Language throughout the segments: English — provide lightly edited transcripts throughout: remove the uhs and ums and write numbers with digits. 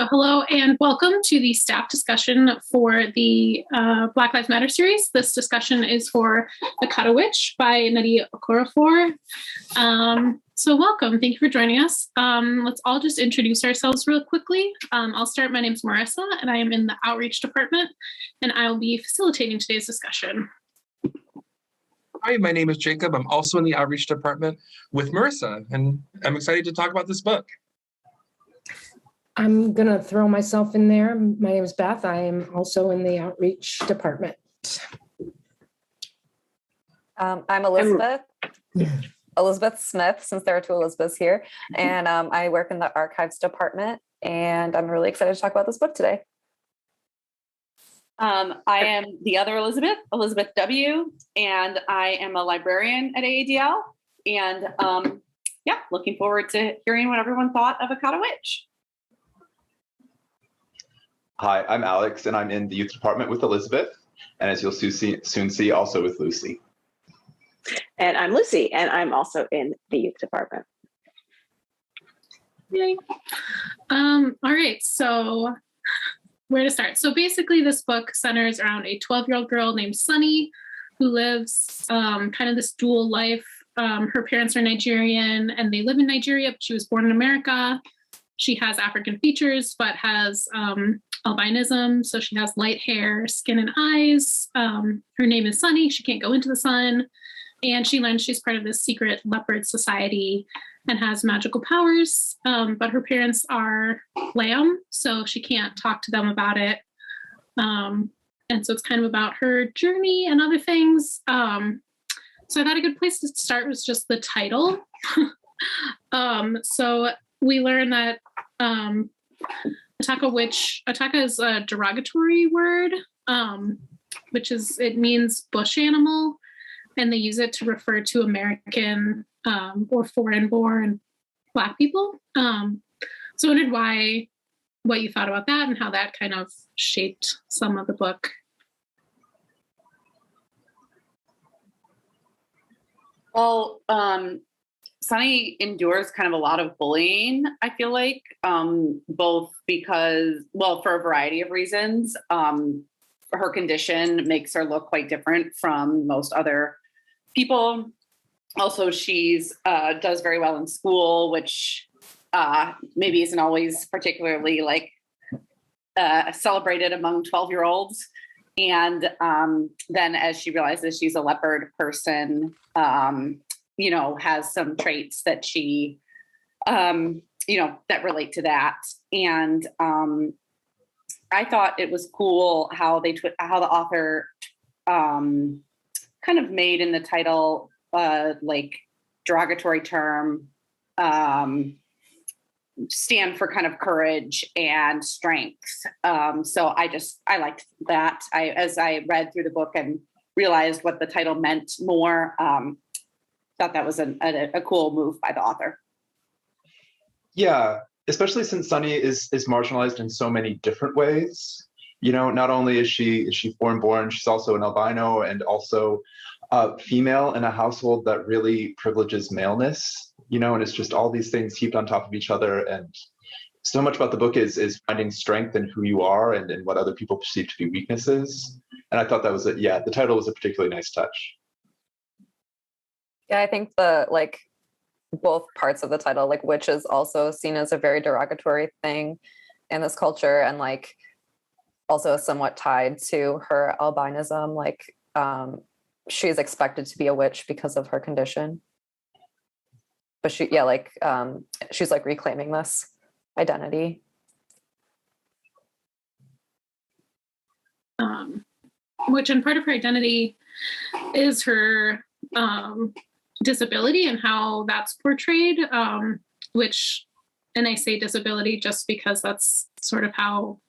So hello and welcome to the staff discussion for the Black Lives Matter series. This discussion is for Akata Witch by Nnedi Okorafor. So welcome, thank you for joining us. Let's all just introduce ourselves real quickly. I'll start. My name's Marissa and I am in the outreach department and I will be facilitating today's discussion. Hi, my name is Jacob. I'm also in the outreach department with Marissa and I'm excited to talk about this book. I'm going to throw myself in there. My name is Beth. I am also in the outreach department. I'm Elizabeth. Elizabeth Smith, since there are two Elizabeths here. And I work in the archives department. And I'm really excited to talk about this book today. I am the other Elizabeth, Elizabeth W. And I am a librarian at AADL. And yeah, looking forward to hearing what everyone thought of Akata Witch. Hi, I'm Alex, and I'm in the youth department with Elizabeth, and as you'll soon see, also with Lucy. And I'm Lucy, and I'm also in the youth department. Yay. All right, so where to start? So basically this book centers around a 12-year-old girl named Sunny who lives kind of this dual life. Her parents are Nigerian, and they live in Nigeria, but she was born in America. She has African features, but has albinism. So she has light hair, skin, and eyes. Her name is Sunny. She can't go into the sun. And she learns she's part of this secret leopard society and has magical powers. But her parents are lamb, so she can't talk to them about it. And so it's kind of about her journey and other things. So I thought a good place to start was just the title. So we learn that Ataka is a derogatory word, which is, it means bush animal, and they use it to refer to American or foreign-born Black people. So I wondered what you thought about that and how that kind of shaped some of the book. Well, Sunny endures kind of a lot of bullying, I feel like, both because, well, for a variety of reasons. Her condition makes her look quite different from most other people. Also, she's does very well in school, which maybe isn't always particularly like celebrated among 12-year-olds. And then as she realizes she's a leopard person, you know, has some traits that she, you know, that relate to that. And I thought it was cool how how the author kind of made in the title, like derogatory term, stand for kind of courage and strength. So I liked that. As I read through the book and realized what the title meant more, thought that was a cool move by the author. Yeah, especially since Sunny is marginalized in so many different ways. You know, not only is she foreign-born, she's also an albino and also female in a household that really privileges maleness. You know, and it's just all these things heaped on top of each other. And so much about the book is finding strength in who you are and in what other people perceive to be weaknesses. And I thought that was the title was a particularly nice touch. Yeah, I think both parts of the title, like witch is also seen as a very derogatory thing in this culture, and like also somewhat tied to her albinism. Like she's expected to be a witch because of her condition. But she's like reclaiming this identity. Which in part of her identity is her disability and how that's portrayed, which, and I say disability just because that's sort of how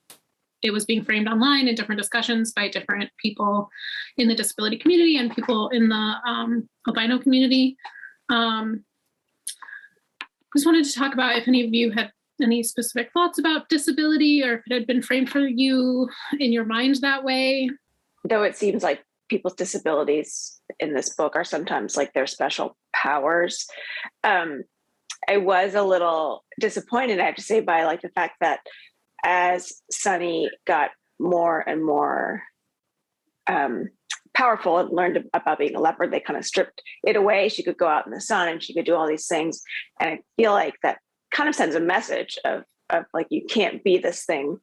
it was being framed online in different discussions by different people in the disability community and people in the albino community. Just wanted to talk about if any of you had any specific thoughts about disability or if it had been framed for you in your mind that way. Though it seems like people's disabilities in this book are sometimes like their special powers. I was a little disappointed, I have to say, by like the fact that as Sunny got more and more powerful and learned about being a leopard, they kind of stripped it away. She could go out in the sun and she could do all these things. And I feel like that kind of sends a message of like, you can't be this thing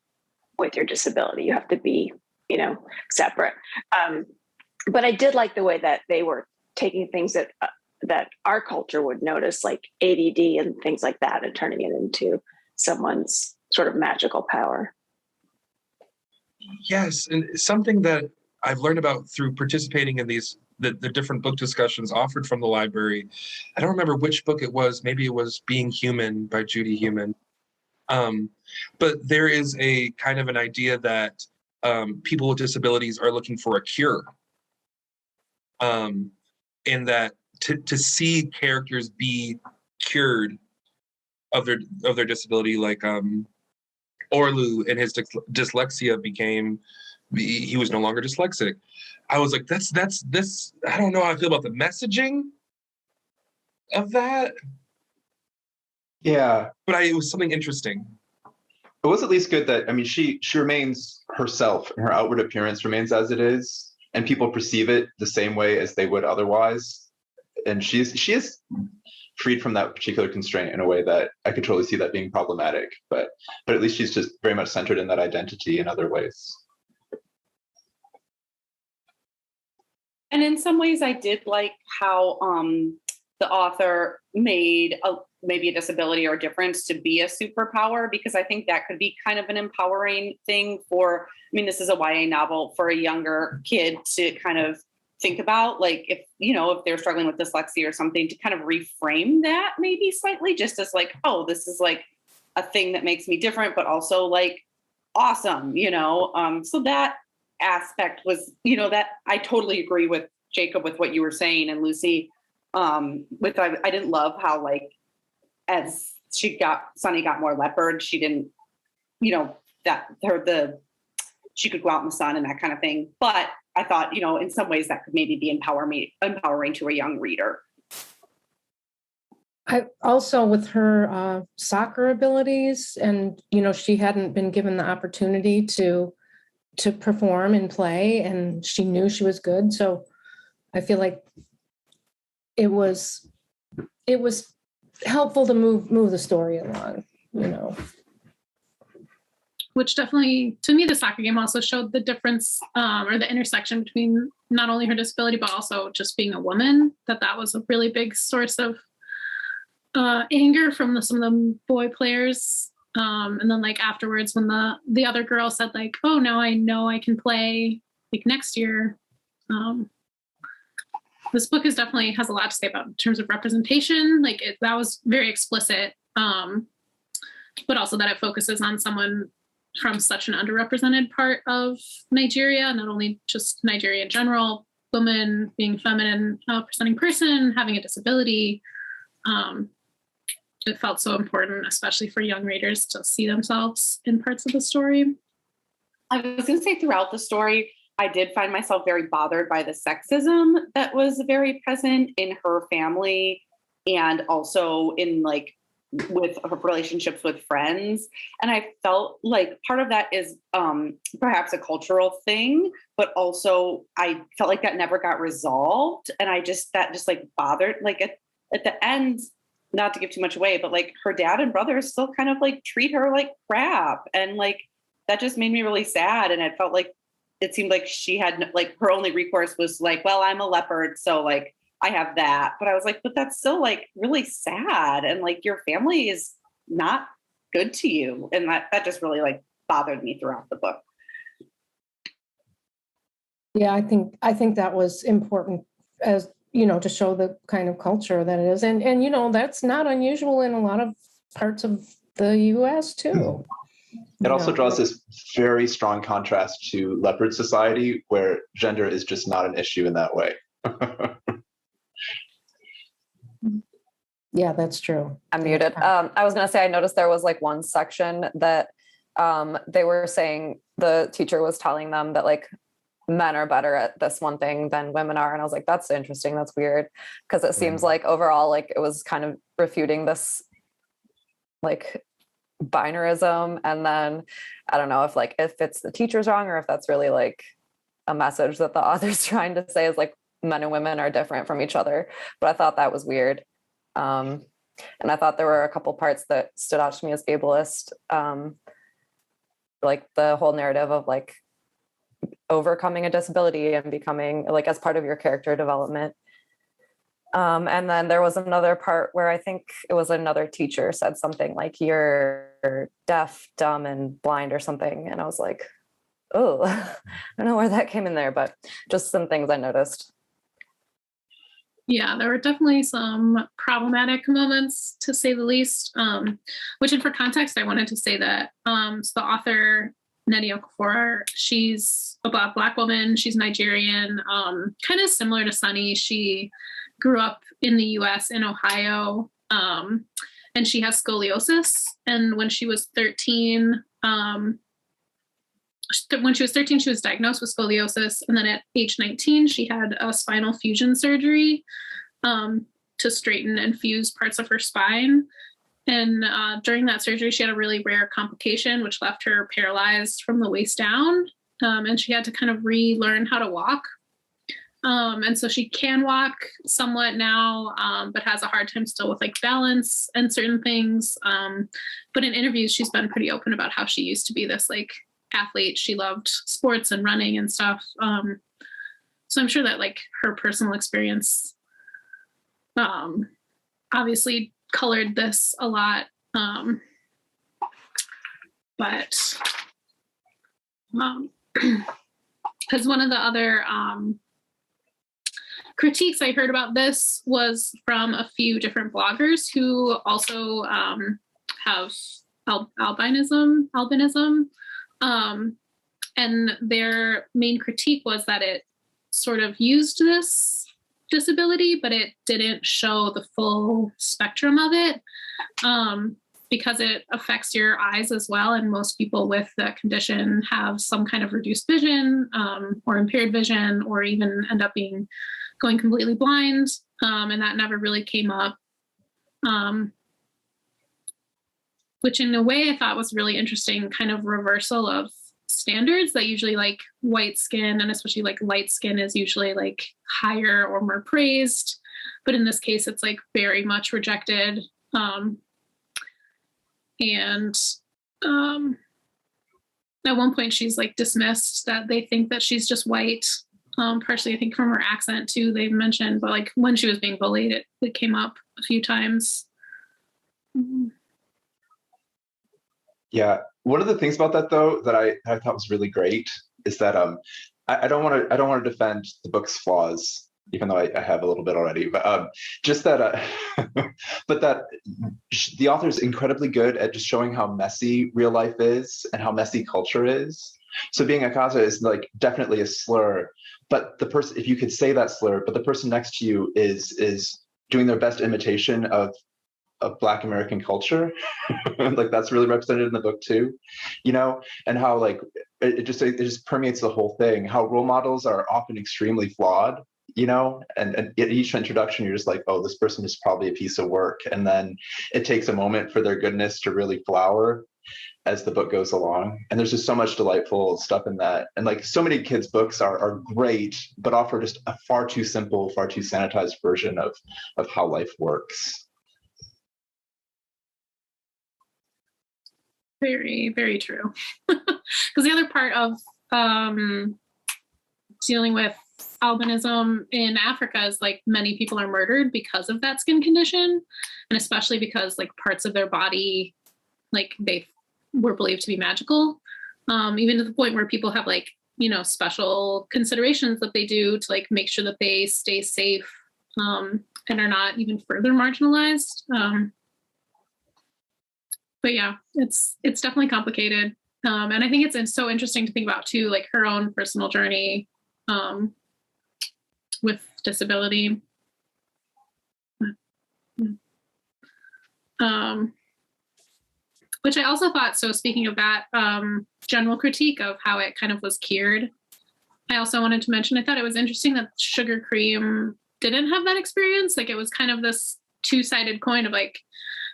with your disability. You have to be, separate. But I did like the way that they were taking things that our culture would notice, like ADD and things like that, and turning it into someone's sort of magical power. Yes, and something that I've learned about through participating in the different book discussions offered from the library. I don't remember which book it was. Maybe it was Being Human by Judy Heumann. But there is a kind of an idea that people with disabilities are looking for a cure. And that to see characters be cured of their disability, like Orlu and his dyslexia became, he was no longer dyslexic. I was like, that's I don't know how I feel about the messaging of that. Yeah. But it was something interesting. It was at least good that, I mean, she remains herself, and her outward appearance remains as it is, and people perceive it the same way as they would otherwise. And she is freed from that particular constraint in a way that I could totally see that being problematic. But at least she's just very much centered in that identity in other ways. And in some ways, I did like how the author made maybe a disability or a difference to be a superpower, because I think that could be kind of an empowering thing for, I mean, this is a YA novel for a younger kid to kind of think about, like, if they're struggling with dyslexia or something, to kind of reframe that maybe slightly, just as like, oh, this is like a thing that makes me different, but also like awesome, so that aspect was, that I totally agree with Jacob with what you were saying, and Lucy, I didn't love how, like, as Sunny got more leopard, she didn't, she could go out in the sun and that kind of thing. But I thought, in some ways that could maybe be empowering to a young reader. I also, with her soccer abilities, and she hadn't been given the opportunity to perform and play, and she knew she was good. So I feel like it was helpful to move the story along, Which definitely, to me, the soccer game also showed the difference or the intersection between not only her disability, but also just being a woman, that was a really big source of anger from some of the boy players. And then, like, afterwards, when the other girl said, like, oh, now I know I can play, like, next year. This book definitely has a lot to say about in terms of representation. Like, that was very explicit, but also that it focuses on someone from such an underrepresented part of Nigeria, not only just Nigeria in general, women, being feminine presenting person, having a disability. It felt so important, especially for young readers, to see themselves in parts of the story. I was going to say, throughout the story, I did find myself very bothered by the sexism that was very present in her family, and also in, like, with her relationships with friends. And I felt like part of that is perhaps a cultural thing, but also I felt like that never got resolved. And that just like bothered, like at the end, not to give too much away, but like her dad and brothers still kind of like treat her like crap. And like, that just made me really sad. And it felt like, it seemed like she had, like, her only recourse was like, well, I'm a leopard, so like I have that. But I was like, but that's still like really sad. And like, your family is not good to you. And that just really like bothered me throughout the book. Yeah, I think that was important, as to show the kind of culture that it is. And that's not unusual in a lot of parts of the US too. It also draws this very strong contrast to leopard society, where gender is just not an issue in that way. Yeah, that's true. I'm muted. I was going to say, I noticed there was like one section that they were saying the teacher was telling them that like men are better at this one thing than women are. And I was like, that's interesting. That's weird. Because it seems like overall, like it was kind of refuting this like binarism. And then I don't know if it's the teacher's wrong or if that's really like a message that the author's trying to say is like men and women are different from each other. But I thought that was weird. And I thought there were a couple parts that stood out to me as ableist. Like the whole narrative of like overcoming a disability and becoming like as part of your character development. And then there was another part where I think it was another teacher said something like you're deaf, dumb, and blind or something. And I was like, oh, I don't know where that came in there, but just some things I noticed. Yeah, there were definitely some problematic moments, to say the least. Which, and for context, I wanted to say that so the author, Nnedi Okorafor, she's a Black woman. She's Nigerian, kind of similar to Sunny. She grew up in the U.S. in Ohio, and she has scoliosis. And when she was 13, she was diagnosed with scoliosis. And then at age 19, she had a spinal fusion surgery to straighten and fuse parts of her spine. And during that surgery, she had a really rare complication, which left her paralyzed from the waist down. And she had to kind of relearn how to walk. And so she can walk somewhat now, but has a hard time still with like balance and certain things. But in interviews, she's been pretty open about how she used to be this like athlete. She loved sports and running and stuff. So I'm sure that like her personal experience obviously colored this a lot. But because one of the other critiques I heard about this was from a few different bloggers who also have albinism. And their main critique was that it sort of used this disability, but it didn't show the full spectrum of it, because it affects your eyes as well. And most people with the condition have some kind of reduced vision or impaired vision, or even end up going completely blind. And that never really came up. Which in a way I thought was really interesting, kind of reversal of standards that usually like white skin and especially like light skin is usually like higher or more praised. But in this case, it's like very much rejected. And at one point she's like dismissed, that they think that she's just white. Partially, I think from her accent too, they mentioned, but like when she was being bullied, it came up a few times. Yeah, one of the things about that though that I thought was really great is that I don't want to defend the book's flaws, even though I have a little bit already, but just that but that the author is incredibly good at just showing how messy real life is and how messy culture is. So being Akata is like definitely a slur, but the person, if you could say that slur, but the person next to you is doing their best imitation of Black American culture. Like that's really represented in the book too, you know, and how like it just permeates the whole thing, how role models are often extremely flawed, you know, and at each introduction you're just like, oh, this person is probably a piece of work, and then it takes a moment for their goodness to really flower as the book goes along. And there's just so much delightful stuff in that, and like so many kids' books are great, but offer just a far too simple, far too sanitized version of how life works. Very, very true. Because the other part of dealing with albinism in Africa is like many people are murdered because of that skin condition, and especially because like parts of their body, like they were believed to be magical, even to the point where people have like, you know, special considerations that they do to like make sure that they stay safe and are not even further marginalized. But yeah, it's definitely complicated. And I think it's so interesting to think about too, like her own personal journey with disability. Which I also thought, so speaking of that general critique of how it kind of was cured, I also wanted to mention, I thought it was interesting that Sugar Cream didn't have that experience. Like it was kind of this two-sided coin of like,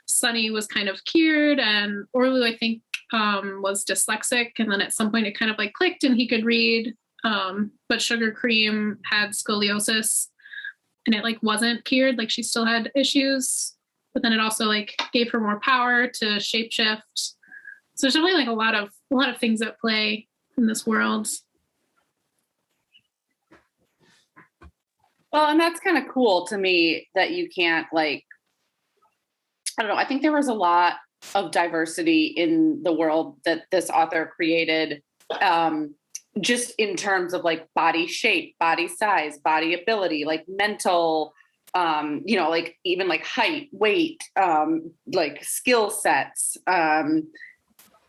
Sunny was kind of cured, and Orlu, I think, was dyslexic, and then at some point it kind of like clicked and he could read. But Sugar Cream had scoliosis, and it like wasn't cured. Like she still had issues, but then it also like gave her more power to shapeshift. So there's definitely like a lot of things at play in this world. Well, and that's kind of cool to me that you can't like, I don't know. I think there was a lot of diversity in the world that this author created, just in terms of like body shape, body size, body ability, like mental, you know, like even like height, weight, like skill sets,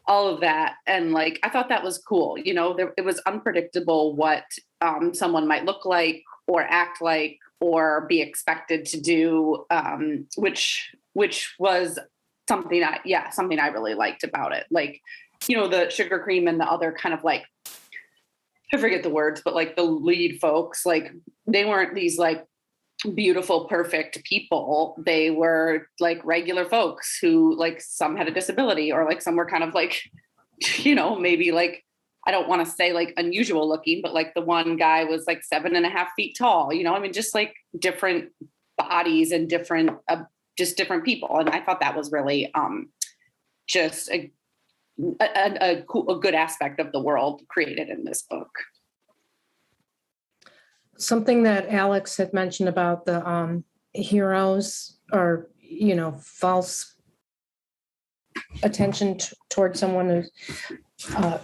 all of that. And like, I thought that was cool. You know, it was unpredictable what someone might look like or act like or be expected to do, which was something I really liked about it. Like, you know, the Sugar Cream and the other kind of like, I forget the words, but like the lead folks, like they weren't these like beautiful, perfect people. They were like regular folks who like some had a disability or like some were kind of like, you know, maybe like, I don't want to say like unusual looking, but like the one guy was like 7.5 feet tall, you know, I mean, just like different bodies and different people. And I thought that was really just a good aspect of the world created in this book. Something that Alex had mentioned about the heroes or, you know, false attention towards someone who's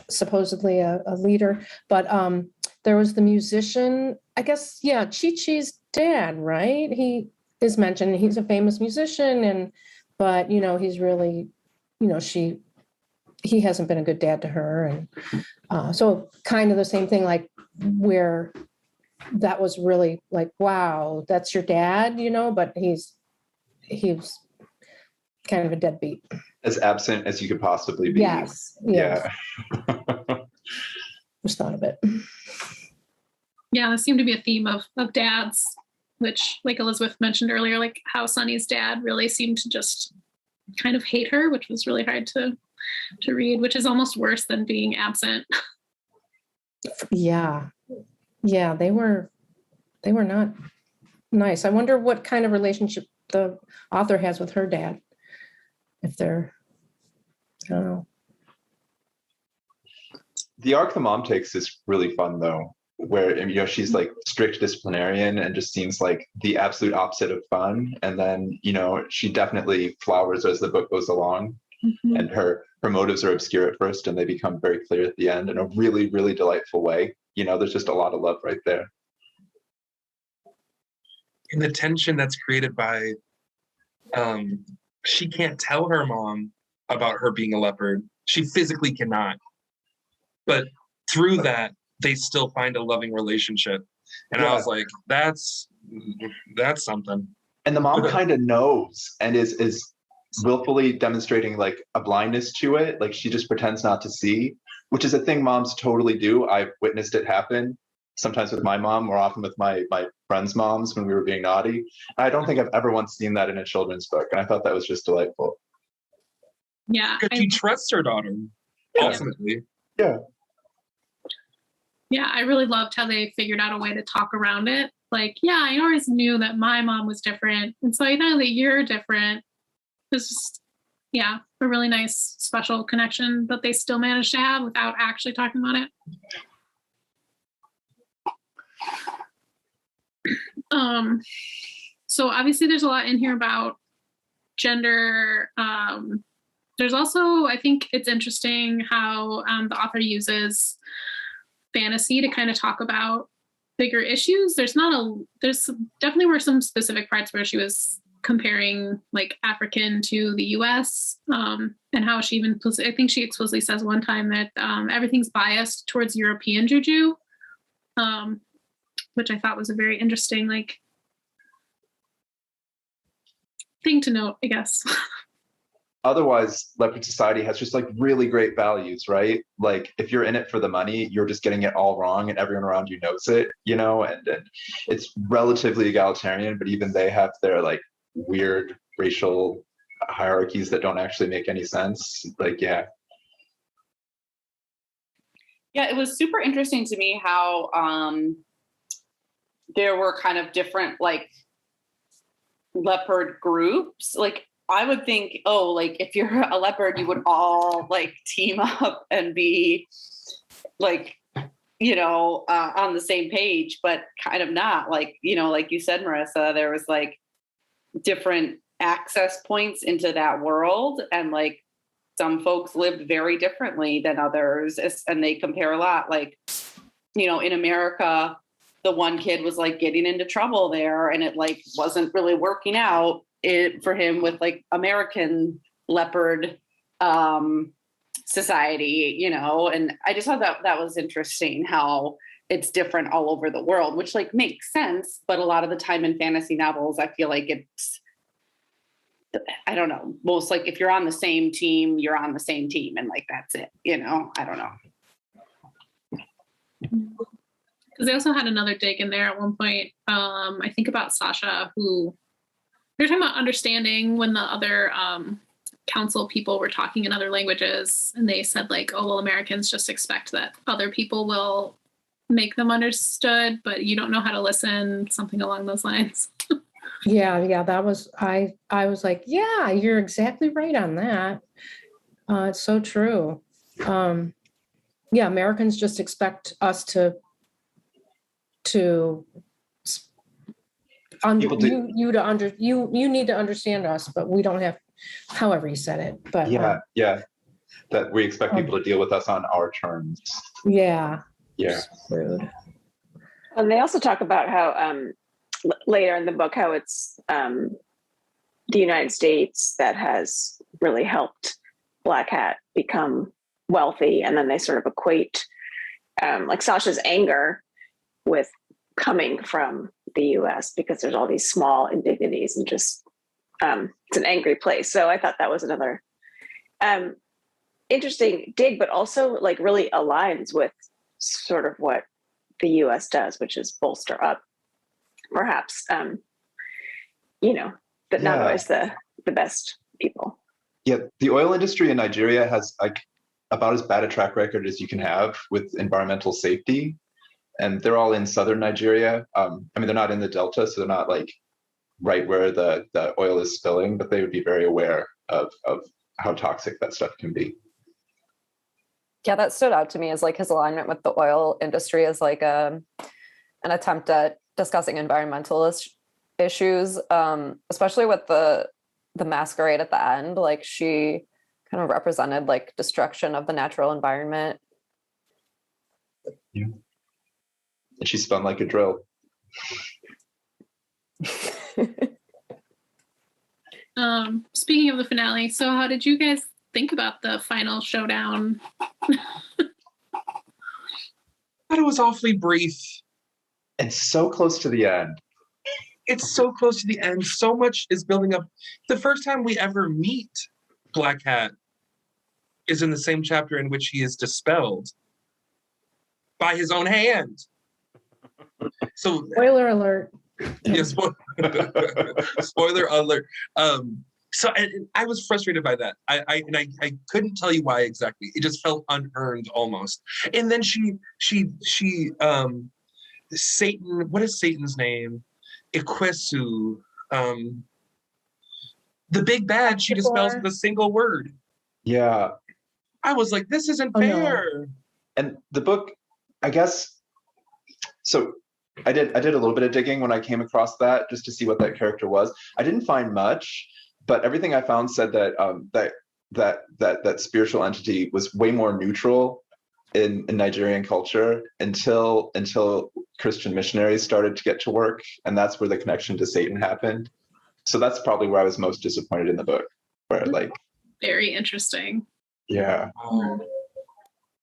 supposedly a leader. But there was the musician, I guess, yeah, Chi-Chi's dad, right? He is mentioned. He's a famous musician, but, you know, he's really, you know, he hasn't been a good dad to her. And so kind of the same thing, like where that was really like, wow, that's your dad, you know, but he was kind of a deadbeat. As absent as you could possibly be. Yes. Yeah. Just thought of it. Yeah, there seemed to be a theme of dads, which like Elizabeth mentioned earlier, like how Sunny's dad really seemed to just kind of hate her, which was really hard to read, which is almost worse than being absent. Yeah, they were not nice. I wonder what kind of relationship the author has with her dad. If they're, I don't know. The arc the mom takes is really fun though, where, you know, she's like strict disciplinarian and just seems like the absolute opposite of fun. And then, you know, she definitely flowers as the book goes along. Mm-hmm. And her motives are obscure at first and they become very clear at the end in a really, really delightful way. You know, there's just a lot of love right there. And the tension that's created by, she can't tell her mom about her being a leopard. She physically cannot. But through that, they still find a loving relationship. And I was like, that's something. And the mom kind of knows and is willfully demonstrating like a blindness to it. Like she just pretends not to see, which is a thing moms totally do. I've witnessed it happen sometimes with my mom, more often with my friends' moms when we were being naughty. I don't think I've ever once seen that in a children's book. And I thought that was just delightful. Yeah. Because she trusts her daughter, ultimately. Yeah. Yeah, I really loved how they figured out a way to talk around it. Like, yeah, I always knew that my mom was different. And so I know that you're different. It's just, yeah, a really nice special connection that they still managed to have without actually talking about it. So obviously there's a lot in here about gender. There's also, I think it's interesting how the author uses fantasy to kind of talk about bigger issues. There's definitely were some specific parts where she was comparing like African to the US, and how she even, I think she explicitly says one time that everything's biased towards European juju, which I thought was a very interesting like thing to note, I guess. Otherwise, leopard society has just like really great values, right? Like if you're in it for the money, you're just getting it all wrong and everyone around you knows it, you know, and it's relatively egalitarian, but even they have their like weird racial hierarchies that don't actually make any sense. Like, yeah. Yeah, it was super interesting to me how there were kind of different like leopard groups. Like I would think, oh, like if you're a leopard, you would all like team up and be like, on the same page, but kind of not. Like, like you said, Marissa, there was like different access points into that world, and like some folks lived very differently than others, and they compare a lot. Like, in America, the one kid was like getting into trouble there, and it like wasn't really working out for him with like American leopard society, and I just thought that was interesting how it's different all over the world, which like makes sense. But a lot of the time in fantasy novels, I feel like I don't know, most like if you're on the same team, you're on the same team, and like that's it, I don't know. Because they also had another dig in there at one point. I think about Sasha, who they're talking about understanding when the other council people were talking in other languages, and they said like, oh, well, Americans just expect that other people will make them understood, but you don't know how to listen, something along those lines. Yeah, that was, I was like, yeah, you're exactly right on that. It's so true. Yeah, Americans just expect us you need to understand us, but we don't have, however you said it, but yeah, that we expect people to deal with us on our terms. Yeah. Rude. And they also talk about how later in the book how it's the United States that has really helped Black Hat become wealthy, and then they sort of equate like Sasha's anger with coming from the US because there's all these small indignities, and just it's an angry place. So I thought that was another interesting dig, but also like really aligns with sort of what the US does, which is bolster up perhaps but not always the best people. Yeah, the oil industry in Nigeria has like about as bad a track record as you can have with environmental safety. And they're all in southern Nigeria. I mean, they're not in the Delta, so they're not like right where the oil is spilling, but they would be very aware of how toxic that stuff can be. Yeah, that stood out to me as like his alignment with the oil industry as like an attempt at discussing environmental issues, especially with the masquerade at the end. Like she kind of represented like destruction of the natural environment. Yeah. And she spun like a drill. Speaking of the finale, so how did you guys think about the final showdown? I thought it was awfully brief. And so close to the end. It's so close to the end. So much is building up. The first time we ever meet Black Hat is in the same chapter in which he is dispelled by his own hand. So spoiler alert. Yeah, spoiler alert. So I was frustrated by that. I couldn't tell you why exactly. It just felt unearned almost. And then she Satan, what is Satan's name? Ikwesu. The big bad, she dispels with a single word. Yeah. I was like, this isn't fair. No. And the book, I guess, so I did a little bit of digging when I came across that just to see what that character was. I didn't find much, but everything I found said that that spiritual entity was way more neutral in Nigerian culture until Christian missionaries started to get to work, and that's where the connection to Satan happened. So that's probably where I was most disappointed in the book, where like very interesting. Yeah.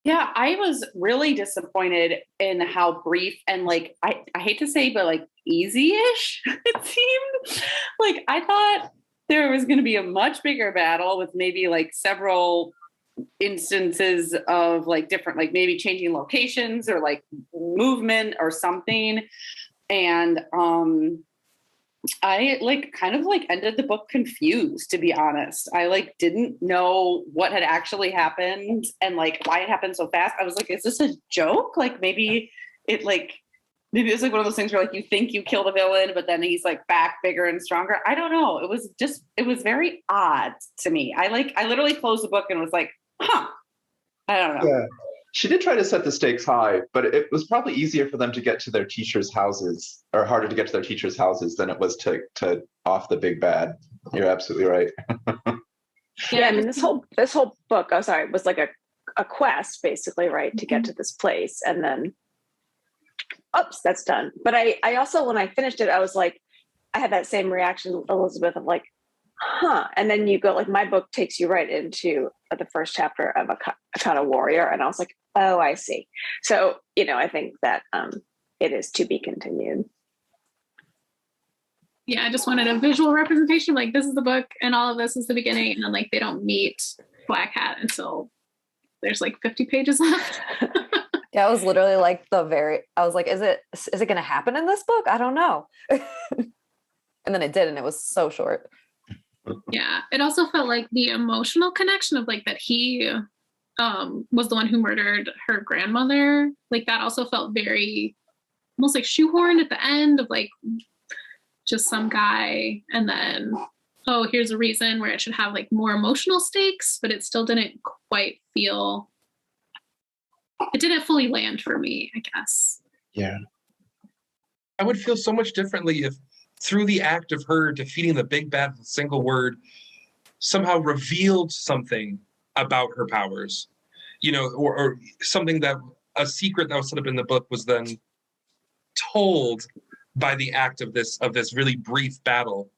Yeah, I was really disappointed in how brief and like I hate to say, but like easy-ish it seemed. Like I thought there was going to be a much bigger battle with maybe like several instances of like different, like maybe changing locations or like movement or something. And I like kind of like ended the book confused, to be honest. I like didn't know what had actually happened and like why it happened so fast. I was like, is this a joke? Like maybe it's like one of those things where like you think you killed a villain, but then he's like back bigger and stronger. I don't know. It was very odd to me. I literally closed the book and was like, huh. I don't know. Yeah. She did try to set the stakes high, but it was probably easier for them to get to their teachers' houses, or harder to get to their teachers' houses than it was to off the big bad. You're absolutely right. Yeah, I mean this whole book, was like a quest basically, right, to get to this place, and then oops, that's done. But I also, when I finished it, I was like, I had that same reaction, Elizabeth, of like, huh. And then you go, like, my book takes you right into the first chapter of Akata Warrior. And I was like, oh, I see. So, I think that it is to be continued. Yeah, I just wanted a visual representation. Like, this is the book and all of this is the beginning. And then like, they don't meet Black Hat until there's like 50 pages left. Yeah, I was literally like I was like, is it going to happen in this book? I don't know. And then it did, and it was so short. Yeah, it also felt like the emotional connection of like that he was the one who murdered her grandmother. Like that also felt very almost like shoehorned at the end of like just some guy, and then here's a reason where it should have like more emotional stakes, but it still didn't quite feel. It didn't fully land for me, I guess. Yeah. I would feel so much differently if through the act of her defeating the big bad with a single word somehow revealed something about her powers, or something that a secret that was set up in the book was then told by the act of this really brief battle.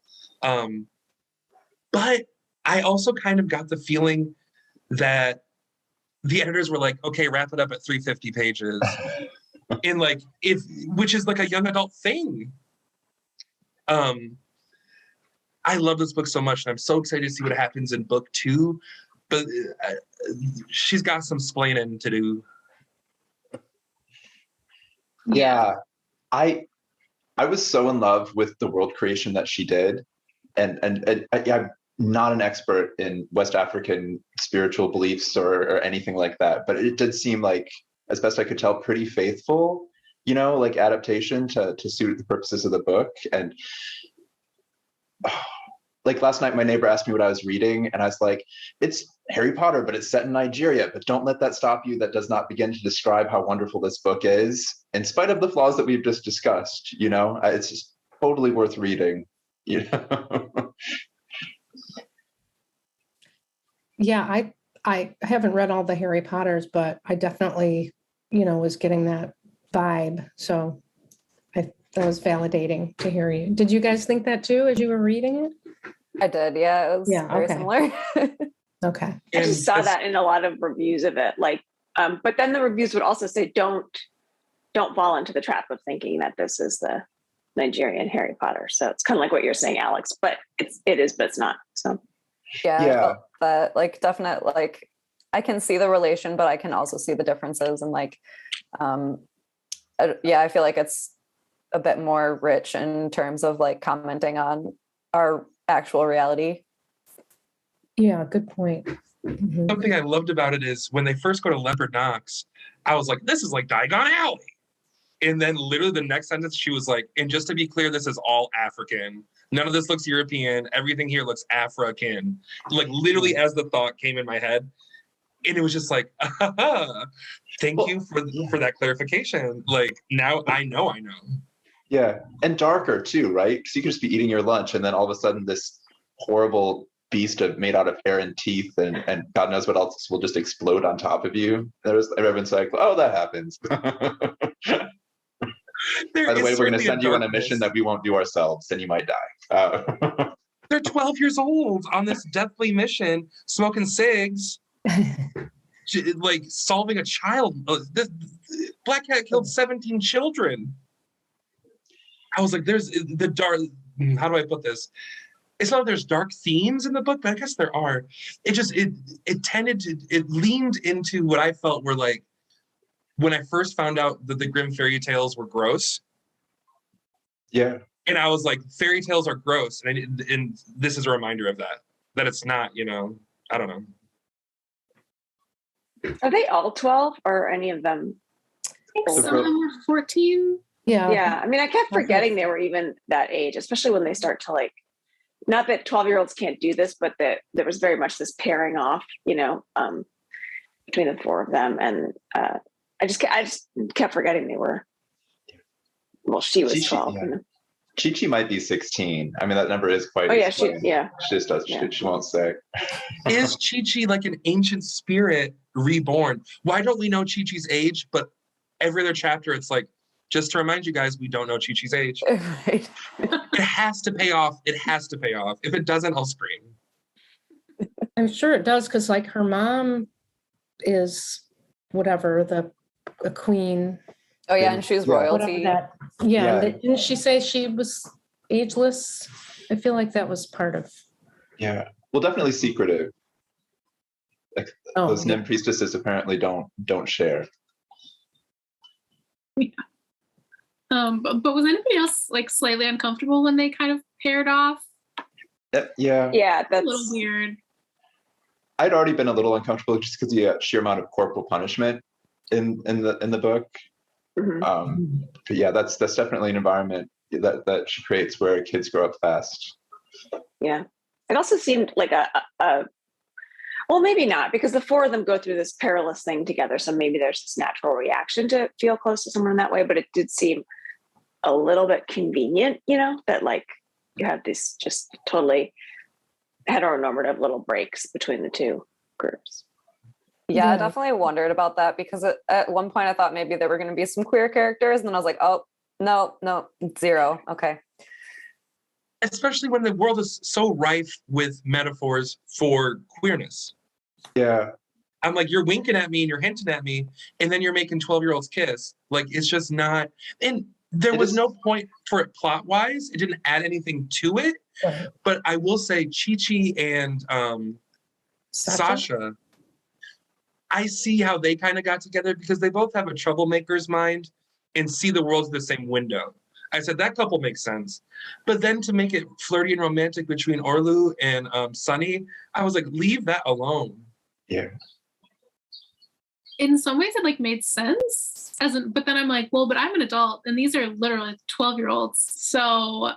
But I also kind of got the feeling that the editors were like, okay, wrap it up at 350 pages. And like, which is like a young adult thing. I love this book so much, and I'm so excited to see what happens in book 2. But she's got some splaining to do. Yeah, I was so in love with the world creation that she did, and I'm not an expert in West African spiritual beliefs or anything like that, but it did seem like, as best I could tell, pretty faithful, like adaptation to suit the purposes of the book. And like last night, my neighbor asked me what I was reading, and I was like, it's Harry Potter, but it's set in Nigeria. But don't let that stop you. That does not begin to describe how wonderful this book is, in spite of the flaws that we've just discussed. It's just totally worth reading. Yeah, I haven't read all the Harry Potters, but I definitely, was getting that vibe. So that was validating to hear you. Did you guys think that too as you were reading it? I did, yeah. It was very similar. Okay. I just saw that in a lot of reviews of it. Like, but then the reviews would also say, don't fall into the trap of thinking that this is the Nigerian Harry Potter. So it's kind of like what you're saying, Alex, but it is, but it's not. So yeah. I felt that like definite, like I can see the relation, but I can also see the differences. And like, I feel like it's a bit more rich in terms of like commenting on our actual reality. Yeah, good point. Mm-hmm. Something I loved about it is when they first go to Leopard Knox, I was like, this is like Diagon Alley. And then literally the next sentence, she was like, and just to be clear, this is all African. None of this looks European. Everything here looks African. Like literally as the thought came in my head. And it was just like, thank you for that clarification. Like now I know. Yeah, and darker too, right? Because you could just be eating your lunch, and then all of a sudden, this horrible beast made out of hair and teeth, and God knows what else will just explode on top of you. Everyone's like, "Oh, that happens." By the way, we're going to send you on a mission that we won't do ourselves, and you might die. They're 12 years old on this deathly mission, smoking cigs, like solving a child. This Black Cat killed 17 children. I was like, there's the dark, how do I put this? It's not that there's dark themes in the book, but I guess there are. It leaned into what I felt were like, when I first found out that the Grimm fairy tales were gross. Yeah. And I was like, fairy tales are gross. And this is a reminder of that it's not, I don't know. Are they all 12 or any of them? I think So some of them were 14. Yeah. Yeah. I mean, I kept forgetting they were even that age, especially when they start to like, not that 12-year-olds can't do this, but that there was very much this pairing off, between the four of them. And I just kept forgetting they were, well, she was 12. Yeah. Chi-Chi might be 16. I mean, that number is quite. Oh yeah, she just does. Yeah. She won't say. Is Chi-Chi like an ancient spirit reborn? Why don't we know Chi-Chi's age? But every other chapter, it's like, just to remind you guys, we don't know Chi-Chi's age. Right. It has to pay off. It has to pay off. If it doesn't, I'll scream. I'm sure it does, because like her mom is whatever, a queen. Oh yeah, and she was royalty. Whatever that. Yeah. Didn't she say she was ageless? I feel like that was part of. Yeah. Well, definitely secretive. Like those nymph priestesses apparently don't share. Yeah. But was anybody else like slightly uncomfortable when they kind of paired off? Yeah. Yeah, that's a little weird. I'd already been a little uncomfortable just because the sheer amount of corporal punishment in the book. Mm-hmm. But yeah, that's definitely an environment that she creates where kids grow up fast. Yeah, it also seemed like well, maybe not, because the four of them go through this perilous thing together. So maybe there's this natural reaction to feel close to someone in that way. But it did seem a little bit convenient, that like you have these just totally heteronormative little breaks between the two groups. Yeah, I definitely wondered about that, because at one point I thought maybe there were going to be some queer characters, and then I was like, oh, no, zero. Okay. Especially when the world is so rife with metaphors for queerness. Yeah. I'm like, you're winking at me and you're hinting at me, and then you're making 12-year-olds kiss. Like, it's just not. And there was no point for it plot-wise. It didn't add anything to it. Right. But I will say Chi-Chi and Sasha, I see how they kind of got together, because they both have a troublemaker's mind and see the world through the same window. I said, that couple makes sense. But then to make it flirty and romantic between Orlu and Sunny, I was like, leave that alone. Yeah. In some ways it like made sense. But then I'm like, well, but I'm an adult and these are literally 12-year-olds. So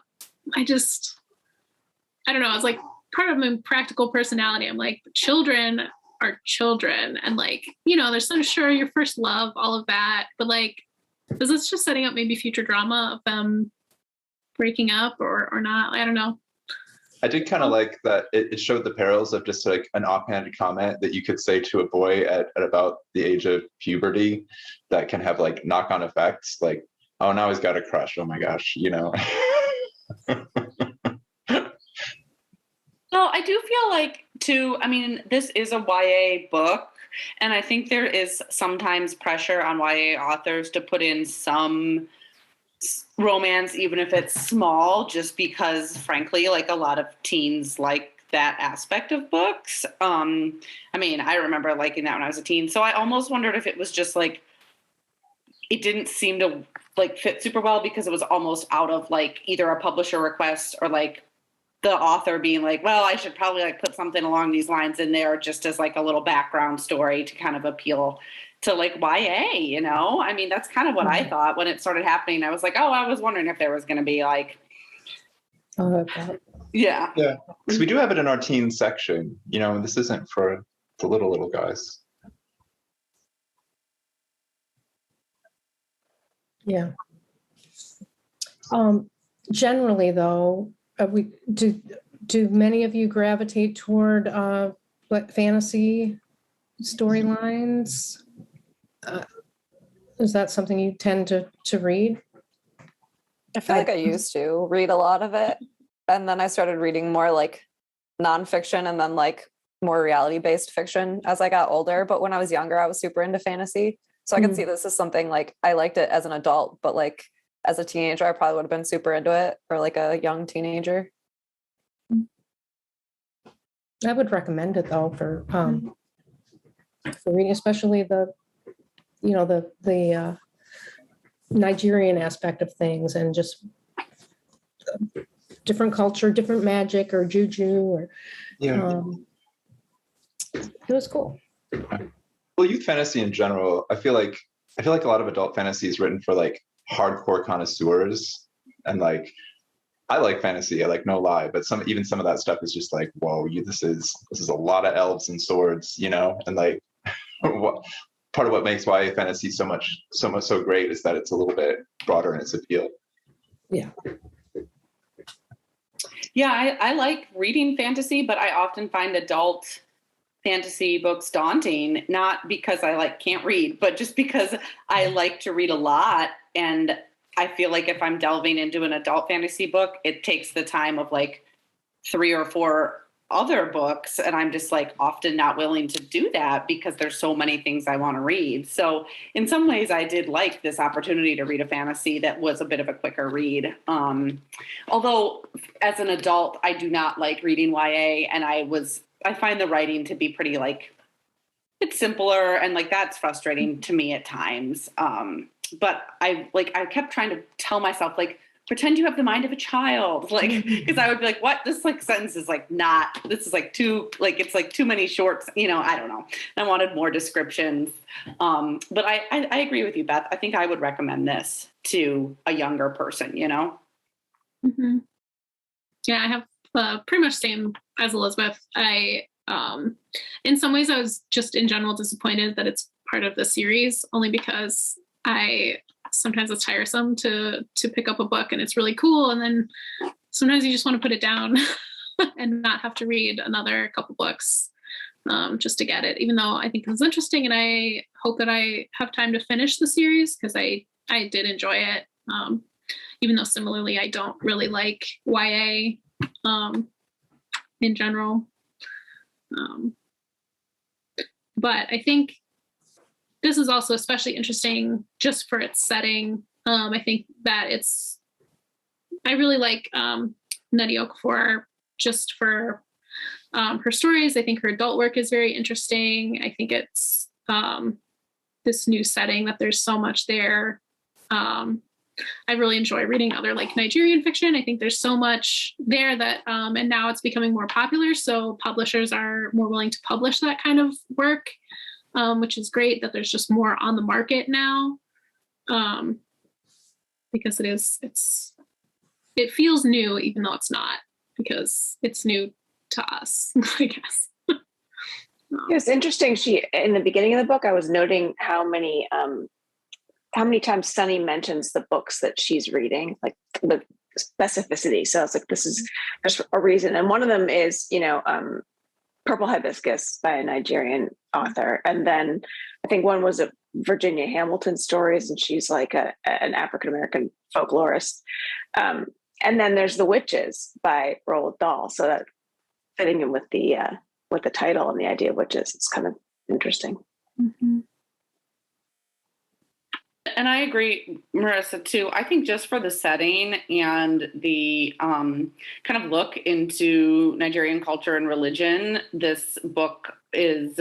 I don't know. It's like part of my practical personality. I'm like, children are children. And like, they're so sure your first love, all of that. But like, is this just setting up maybe future drama of them breaking up or not? I don't know. I did kind of like that it showed the perils of just like an offhanded comment that you could say to a boy at about the age of puberty that can have like knock-on effects. Like, oh, now he's got a crush. Oh my gosh, Well, I do feel like this is a YA book, and I think there is sometimes pressure on YA authors to put in some romance, even if it's small, just because, frankly, like a lot of teens like that aspect of books. I remember liking that when I was a teen. So I almost wondered if it was just like, it didn't seem to like fit super well because it was almost out of like either a publisher request or like the author being like, well, I should probably like put something along these lines in there just as like a little background story to kind of appeal to like YA, that's kind of what I thought when it started happening. I was like, I was wondering if there was going to be like, yeah. Because we do have it in our teen section, and this isn't for the little guys. Yeah. Generally, though, do many of you gravitate toward fantasy storylines? Is that something you tend to read? I feel like I used to read a lot of it, and then I started reading more like nonfiction and then like more reality-based fiction as I got older. But when I was younger, I was super into fantasy. So I could see this as something like I liked it as an adult, but like as a teenager, I probably would have been super into it, or like a young teenager. I would recommend it though for reading, especially the Nigerian aspect of things, and just different culture, different magic or juju, or it was cool. Well, youth fantasy in general, I feel like a lot of adult fantasy is written for like hardcore connoisseurs, and like I like fantasy, I like no lie, but some of that stuff is just like, whoa, this is a lot of elves and swords, you know, and like part of what makes YA fantasy so great is that it's a little bit broader in its appeal. Yeah. Yeah, I like reading fantasy, but I often find adult fantasy books daunting, not because I can't read, but just because I like to read a lot. And I feel like if I'm delving into an adult fantasy book, it takes the time of like 3 or 4 other books. And I'm just like often not willing to do that because there's so many things I want to read. So in some ways I did like this opportunity to read a fantasy that was a bit of a quicker read. Although as an adult, I do not like reading YA, and I find the writing to be pretty it's simpler, and that's frustrating to me at times. But I kept trying to tell myself, pretend you have the mind of a child, because I would be like, what? This sentence is this is too many shorts, I don't know. I wanted more descriptions. But I agree with you, Beth. I think I would recommend this to a younger person, Mm-hmm. Yeah, I have pretty much same as Elizabeth. In some ways I was just in general disappointed that it's part of the series, only because sometimes it's tiresome to pick up a book and it's really cool, and then sometimes you just want to put it down and not have to read another couple books just to get it, even though I think it's interesting, and I hope that I have time to finish the series because I did enjoy it, even though similarly I don't really like YA in general. But I think this is also especially interesting just for its setting. I think that I really like Nnedi Okorafor just for her stories. I think her adult work is very interesting. I think it's this new setting that there's so much there. I really enjoy reading other Nigerian fiction. I think there's so much there that, and now it's becoming more popular. So publishers are more willing to publish that kind of work, which is great that there's just more on the market now. Because it feels new, even though it's not, because it's new to us, I guess. It's interesting. In the beginning of the book, I was noting how many times Sunny mentions the books that she's reading, the specificity. So it's this is there's a reason. And one of them is, Purple Hibiscus by a Nigerian author. And then I think one was a Virginia Hamilton stories, and she's an African-American folklorist. And then there's The Witches by Roald Dahl. So that fitting in with the title and the idea of witches, it's kind of interesting. Mm-hmm. And I agree, Marissa, too. I think just for the setting and the kind of look into Nigerian culture and religion, this book is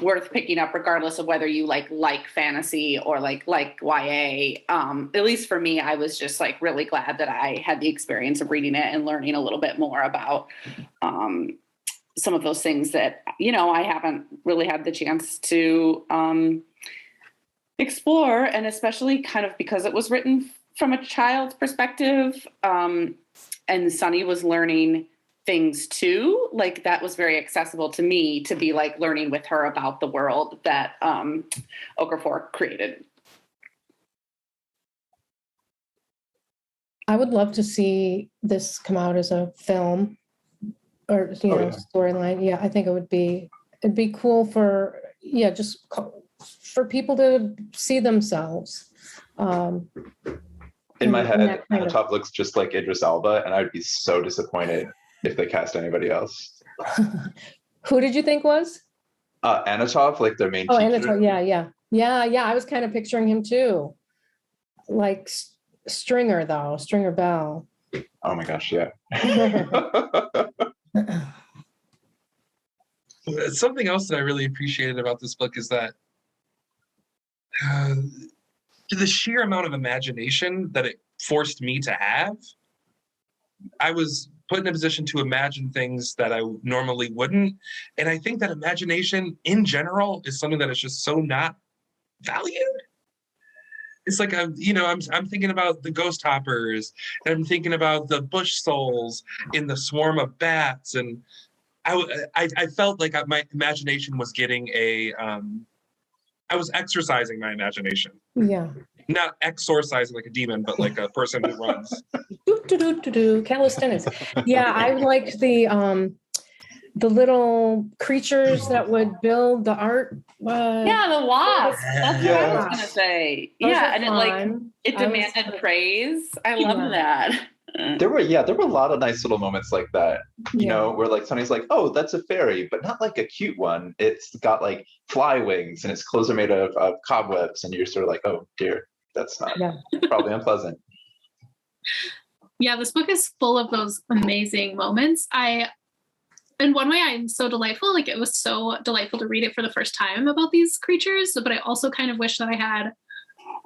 worth picking up, regardless of whether you like fantasy or like YA. At least for me, I was just really glad that I had the experience of reading it and learning a little bit more about some of those things that, I haven't really had the chance to explore, and especially kind of because it was written from a child's perspective, and Sunny was learning things too. That was very accessible to me to be learning with her about the world that Okorafor created. I would love to see this come out as a film or storyline. Yeah, I think it'd be cool for just for people to see themselves. In my head, Anatov looks just like Idris Elba, and I'd be so disappointed if they cast anybody else. Who did you think was? Anatov, their main teacher. Anatov, yeah. I was kind of picturing him too. Stringer Bell. Oh my gosh, yeah. Something else that I really appreciated about this book is that the sheer amount of imagination that it forced me to have I was put in a position to imagine things that I normally wouldn't. And I think that imagination in general is something that is just so not valued. It's like I'm thinking about the ghost hoppers, and I'm thinking about the bush souls in the swarm of bats, and I felt like my imagination was getting I was exercising my imagination. Yeah. Not exorcising like a demon, but like a person who runs. Calisthenics. Yeah, I liked the little creatures that would build the art. Yeah, the wasp. That's what I was gonna say. Those Yeah, were and fun. it demanded praise. I love that. There were a lot of nice little moments like that, you know, where like Sunny's like, oh, that's a fairy, but not like a cute one. It's got like fly wings and its clothes are made of cobwebs, and you're sort of like, oh dear, that's not probably unpleasant. Yeah, this book is full of those amazing moments. In one way, I'm so delightful. Like, it was so delightful to read it for the first time about these creatures, but I also kind of wish that I had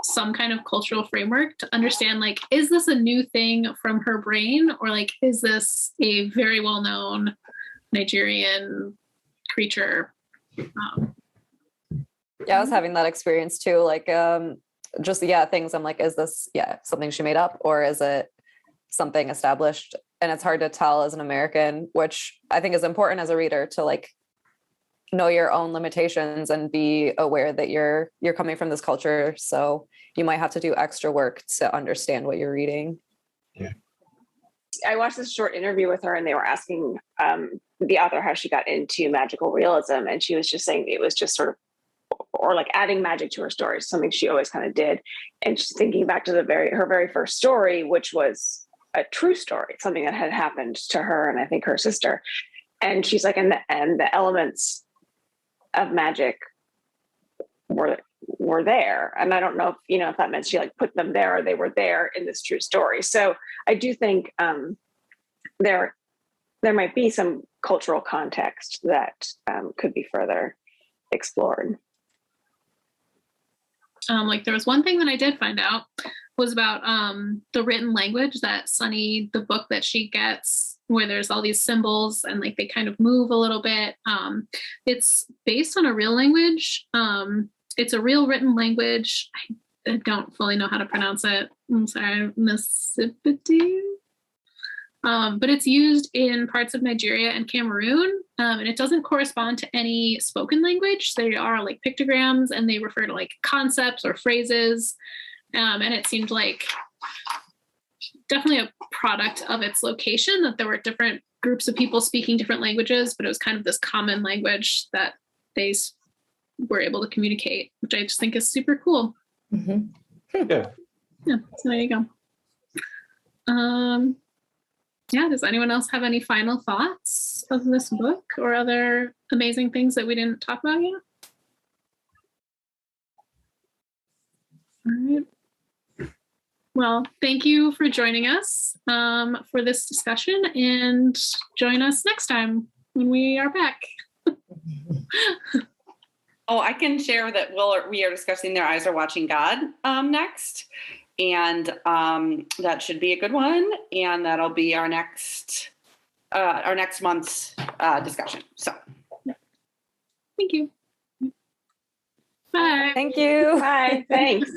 some kind of cultural framework to understand, like, is this a new thing from her brain, or like, is this a very well-known Nigerian creature? Yeah, I was having that experience too. Like, things I'm like, is this something she made up, or is it something established? And it's hard to tell as an American, which I think is important as a reader to like know your own limitations and be aware that you're coming from this culture. So you might have to do extra work to understand what you're reading. Yeah. I watched this short interview with her, and they were asking the author how she got into magical realism, and she was just saying it was just sort of, or like adding magic to her stories, something she always kind of did. And she's thinking back to her very first story, which was a true story, something that had happened to her and I think her sister. And she's like, and the elements of magic were there. And I don't know if that meant she like put them there or they were there in this true story. So I do think there might be some cultural context that could be further explored. Like, there was one thing that I did find out was about the written language that Sunny, the book that she gets, where there's all these symbols and like they kind of move a little bit. It's based on a real language. It's a real written language. I don't fully know how to pronounce it. I'm sorry, Mississippi. But it's used in parts of Nigeria and Cameroon, and it doesn't correspond to any spoken language. They are like pictograms, and they refer to like concepts or phrases. And it seemed like definitely a product of its location, that there were different groups of people speaking different languages, but it was kind of this common language that they were able to communicate, which I just think is super cool. Mm-hmm. Yeah, so there you go. Does anyone else have any final thoughts of this book or other amazing things that we didn't talk about yet? All right. Well, thank you for joining us for this discussion, and join us next time when we are back. Oh, I can share that we are discussing Their Eyes Are Watching God next. And that should be a good one. And that'll be our next month's discussion. So thank you. Bye. Thank you. Bye. Thanks.